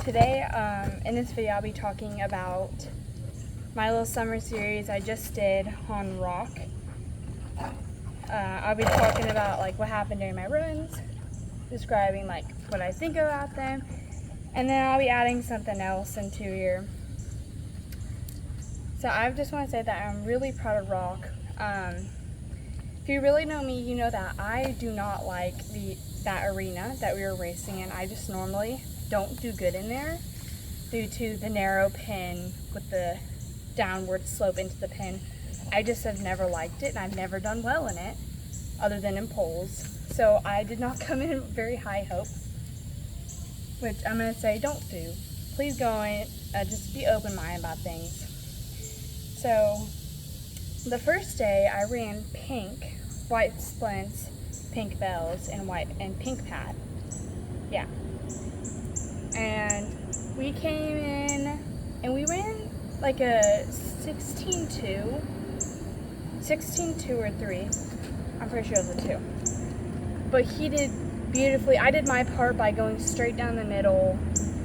Today, in this video, I'll be talking about my little summer series I just did on rock. I'll be talking about like what happened during my runs, describing like what I think about them, and then I'll be adding something else into here. So I just want to say that I'm really proud of rock. If you really know me, you know that I do not like that arena that we were racing in. I just normally don't do good in there due to the narrow pin with the downward slope into the pin. I just have never liked it, and I've never done well in it other than in poles. So I did not come in with very high hope, which I'm going to say don't do. Please go in, just be open-minded about things. So the first day I ran pink, white splints, pink bells, and pink pad. Yeah. And we came in and we ran like a 16-2 or 3. I'm pretty sure it was a 2. But he did beautifully. I did my part by going straight down the middle,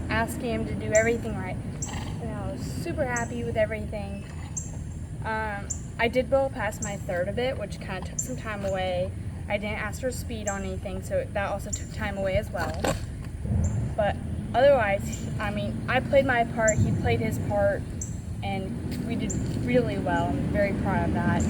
asking him to do everything right. And I was super happy with everything. I did blow past my third of it, which kind of took some time away. I didn't ask for speed on anything, so that also took time away as well. But otherwise, I mean, I played my part, he played his part, and we did really well. I'm very proud of that.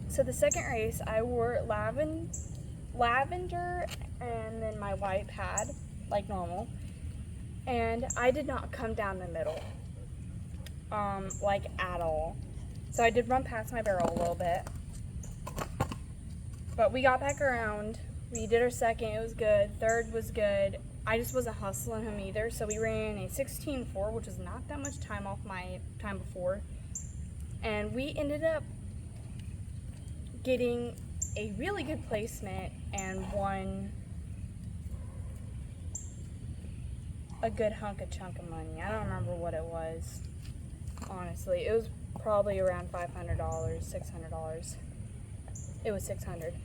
So the second race, I wore lavender and then my white pad, like normal. And I did not come down the middle, like at all. So I did run past my barrel a little bit. But we got back around. We did our second, it was good. Third was good. I just wasn't hustling him either. So we ran a 16-4, which is not that much time off my time before. And we ended up getting a really good placement and won a good chunk of money. I don't remember what it was, honestly. It was probably around $500, $600. It was $600.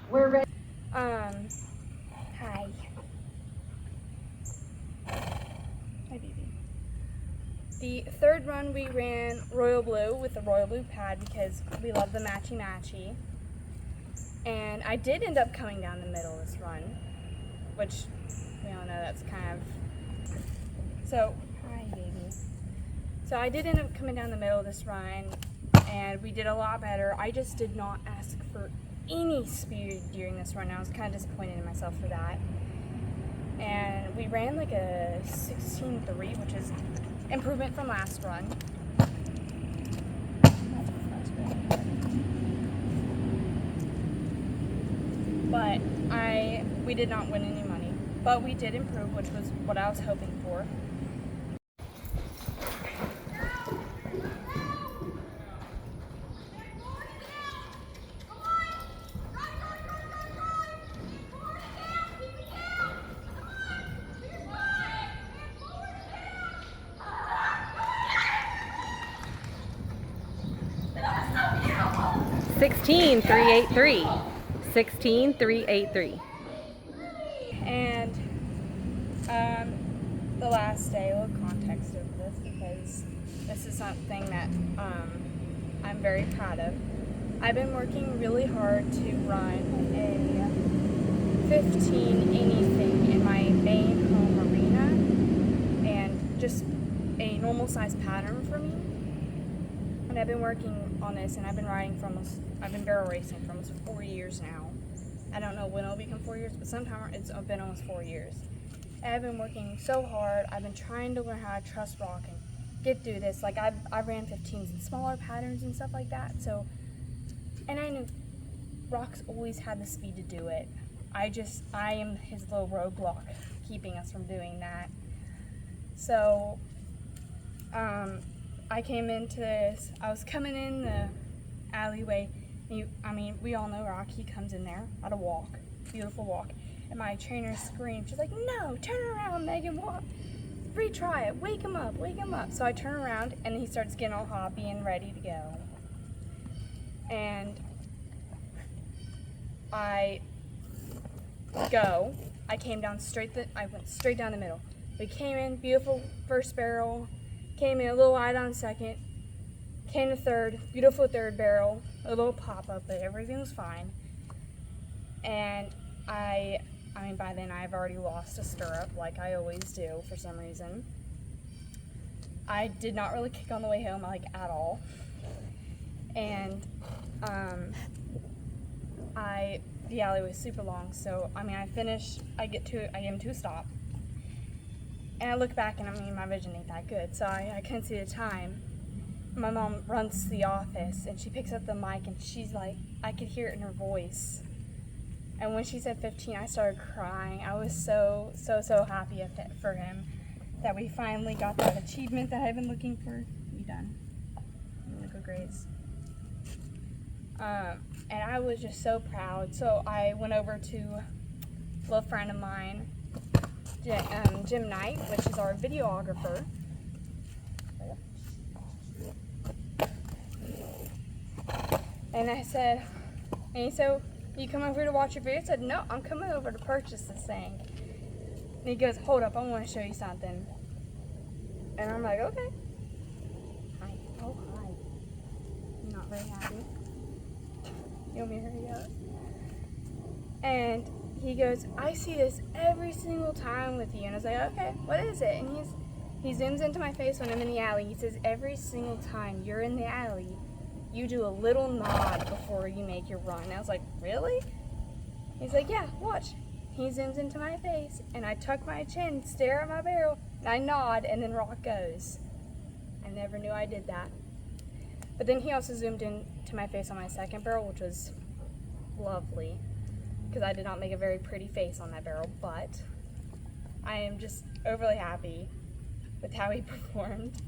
We're ready. Hi. Hi, baby. The third run we ran royal blue with the royal blue pad because we love the matchy-matchy. And I did end up coming down the middle this run, which we all know that's kind of, so, hi baby. So I did end up coming down the middle of this run and we did a lot better. I just did not ask for any speed during this run. I was kind of disappointed in myself for that. And we ran like a 16-3, which is improvement from last run. But we did not win any money. But we did improve, which was what I was hoping for. $16,383. $16,383. And the last day, a little context of this because this is something that I'm very proud of. I've been working really hard to run a 15 anything in my main home arena and just a normal size pattern for me. And I've been working on this, and I've been barrel racing for almost 4 years now. I don't know when it'll become 4 years, but sometime it's been almost 4 years. And I've been working so hard. I've been trying to learn how to trust Rock and get through this. Like I ran 15s in smaller patterns and stuff like that. So, and I knew Rock's always had the speed to do it. I am his little roadblock keeping us from doing that. So, I came into this, I was coming in the alleyway. We all know Rock, he comes in there at a walk, beautiful walk. And my trainer screamed, she's like, no, turn around, Megan, walk. Retry it, wake him up, wake him up. So I turn around and he starts getting all hoppy and ready to go. And I went straight down the middle. We came in, beautiful first barrel, came in a little wide on second, came to third, beautiful third barrel, a little pop-up, but everything was fine. And by then I've already lost a stirrup, like I always do for some reason. I did not really kick on the way home, like, at all. And, the alley was super long, so, I get him to a stop. And I look back, and my vision ain't that good, so I couldn't see the time. My mom runs to the office, and she picks up the mic, and she's like, I could hear it in her voice. And when she said 15, I started crying. I was so happy for him that we finally got that achievement that I've been looking for. You done? Look at grades. And I was just so proud. So I went over to a little friend of mine, Jim Knight, which is our videographer. And I said, you come over to watch your video? I said, no, I'm coming over to purchase this thing. And he goes, hold up, I want to show you something. And I'm like, okay. Hi. Oh, hi. I'm not very happy. You want me to hurry up? And he goes, I see this every single time with you. And I was like, okay, what is it? And he zooms into my face when I'm in the alley. He says, every single time you're in the alley, you do a little nod before you make your run. And I was like, really? He's like, yeah, watch. He zooms into my face, and I tuck my chin, stare at my barrel, and I nod, and then Rock goes. I never knew I did that. But then he also zoomed in to my face on my second barrel, which was lovely, because I did not make a very pretty face on that barrel, but I am just overly happy with how he performed.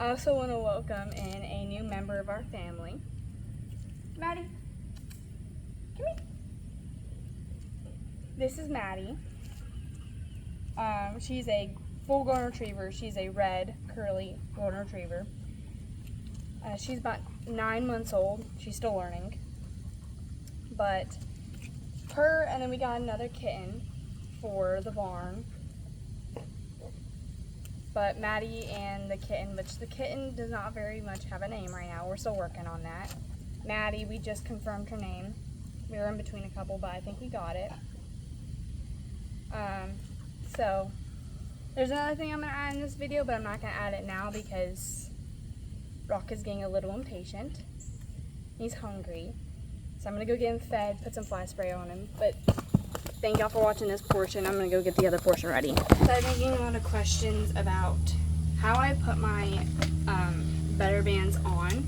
I also want to welcome in a new member of our family. Maddie, come here. This is Maddie. She's a full golden retriever. She's a red, curly golden retriever. She's about 9 months old. She's still learning. But her, and then we got another kitten for the barn. But Maddie and the kitten, which the kitten does not very much have a name right now. We're still working on that. Maddie, we just confirmed her name. We were in between a couple, but I think we got it. So, there's another thing I'm going to add in this video, but I'm not going to add it now because Rock is getting a little impatient. He's hungry. So I'm going to go get him fed, put some fly spray on him. But thank y'all for watching this portion. I'm going to go get the other portion ready. So I've been getting a lot of questions about how I put my better bands on.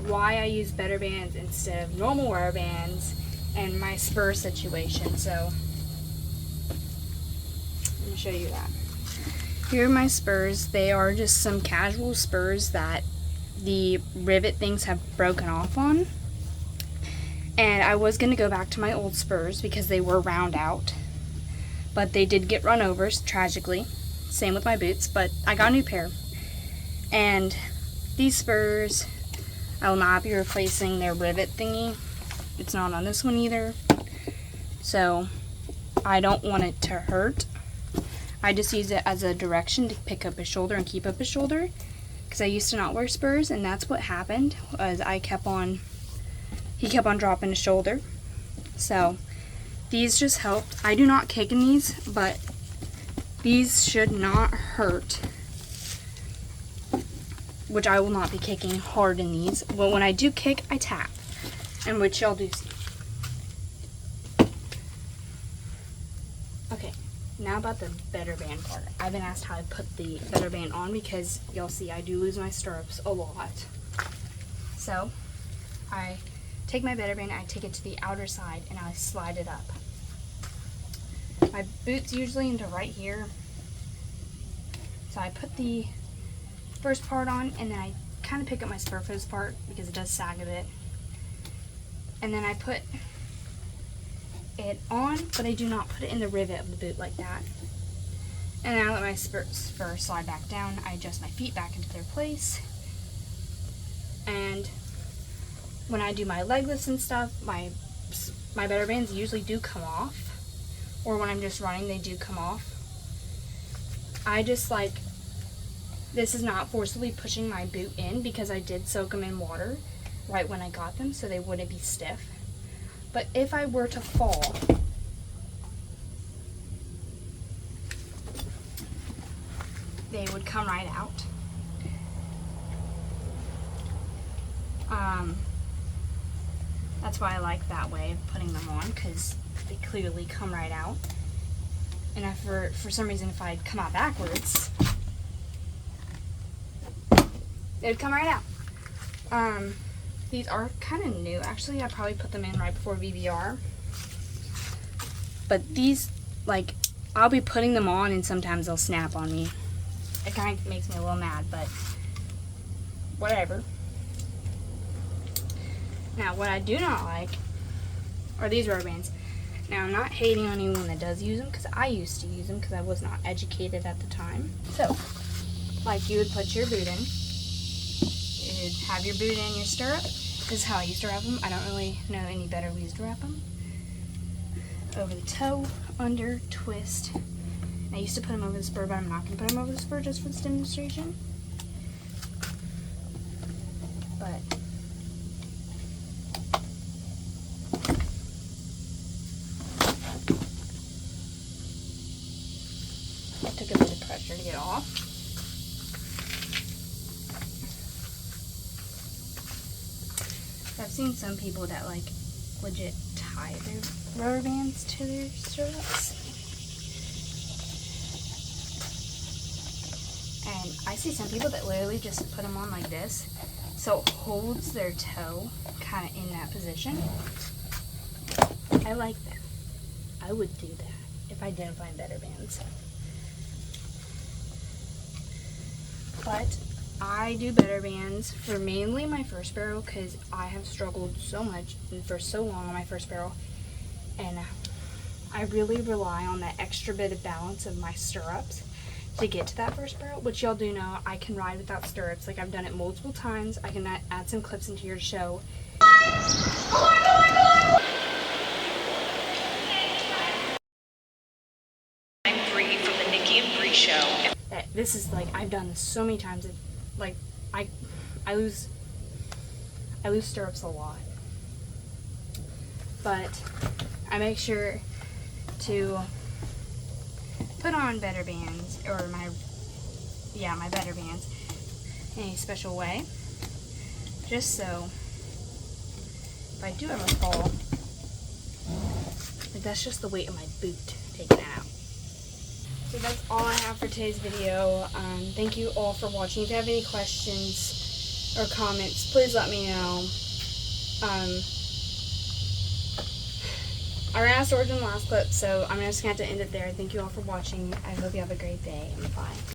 why I use Better Bands instead of normal wear bands and my spur situation. So let me show you that. Here are my spurs. They are just some casual spurs that the rivet things have broken off on. And I was going to go back to my old spurs because they were round out. But they did get run over, tragically. Same with my boots, but I got a new pair. And these spurs, I will not be replacing their rivet thingy. It's not on this one either. So I don't want it to hurt. I just use it as a direction to pick up his shoulder and keep up his shoulder. Because I used to not wear spurs, and that's what happened. Was he kept on dropping his shoulder. So these just helped. I do not kick in these, but these should not hurt. Which I will not be kicking hard in these. But when I do kick, I tap. And which y'all do see. Okay, now about the Better Band part. I've been asked how I put the Better Band on because y'all see I do lose my stirrups a lot. So I take my Better Band, I take it to the outer side, and I slide it up. My boot's usually into right here. So I put the first part on, and then I kind of pick up my spur for this part because it does sag a bit. And then I put it on, but I do not put it in the rivet of the boot like that. And then I let my spur slide back down. I adjust my feet back into their place. And when I do my leg lifts and stuff, my Better Bands usually do come off. Or when I'm just running, they do come off. I just like, this is not forcibly pushing my boot in because I did soak them in water right when I got them so they wouldn't be stiff. But if I were to fall, they would come right out. That's why I like that way of putting them on, because they clearly come right out. And if for some reason if I'd come out backwards, they would come right out. These are kind of new. Actually, I probably put them in right before VBR. But these, like, I'll be putting them on and sometimes they'll snap on me. It kind of makes me a little mad, but whatever. Now, what I do not like are these rubber bands. Now, I'm not hating on anyone that does use them, because I used to use them because I was not educated at the time. So, like, you would put your boot in. You'd have your boot in your stirrup. This is how I used to wrap them. I don't really know any better ways to wrap them. Over the toe, under, twist. I used to put them over the spur, but I'm not going to put them over the spur just for this demonstration. But it took a bit of pressure to get off. I've seen some people that like legit tie their rubber bands to their stirrups. And I see some people that literally just put them on like this, so it holds their toe kind of in that position. I like that. I would do that if I didn't find Better Bands. But I do Better Bands for mainly my first barrel because I have struggled so much and for so long on my first barrel, and I really rely on that extra bit of balance of my stirrups to get to that first barrel, which y'all do know I can ride without stirrups. Like, I've done it multiple times. I can add some clips into your show. I'm Bree from the Nikki and Bree Show. This is like, I've done this so many times. Like, I lose stirrups a lot. But I make sure to put on Better Bands, or my Better Bands in a special way, just so if I do ever fall, like, that's just the weight of my boot taking it out. So that's all I have for today's video. Thank you all for watching. If you have any questions, or comments, please let me know. I ran out of storage in the last clip, so I'm just going to have to end it there. Thank you all for watching. I hope you have a great day, and bye.